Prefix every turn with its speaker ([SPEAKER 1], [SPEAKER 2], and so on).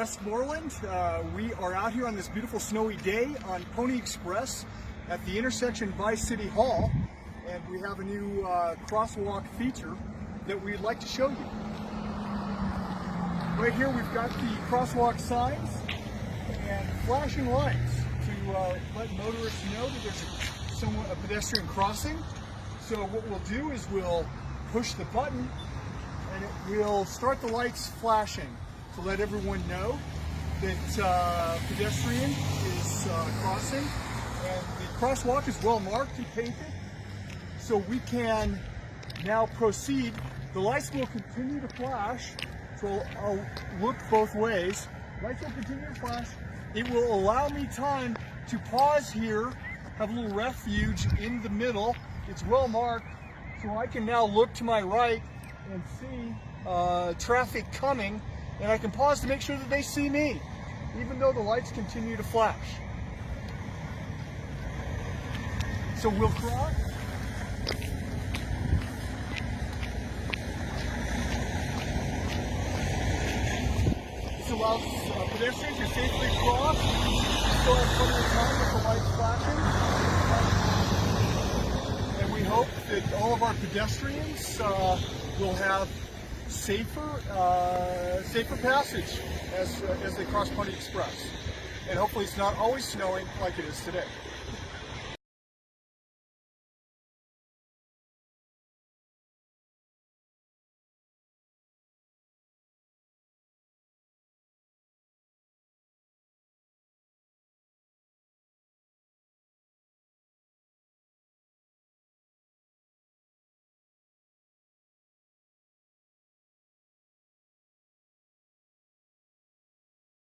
[SPEAKER 1] Westmoreland. We are out here on this beautiful snowy day on Pony Express at the intersection by City Hall, and we have a new crosswalk feature that we'd like to show you. Right here we've got the crosswalk signs and flashing lights to let motorists know that there's a pedestrian crossing. So what we'll do is we'll push the button and it will start the lights flashing to let everyone know that pedestrian is crossing, and the crosswalk is well marked and painted, so we can now proceed. The lights will continue to flash, so I'll look both ways. Lights will continue to flash. It will allow me time to pause here, have a little refuge in the middle. It's well marked, so I can now look to my right and see traffic coming, and I can pause to make sure that they see me, even though the lights continue to flash. So we'll cross. This allows pedestrians to safely cross. Still have plenty of time with the lights flashing. And we hope that all of our pedestrians will have safer passage as they cross Pony Express. And hopefully it's not always snowing like it is today.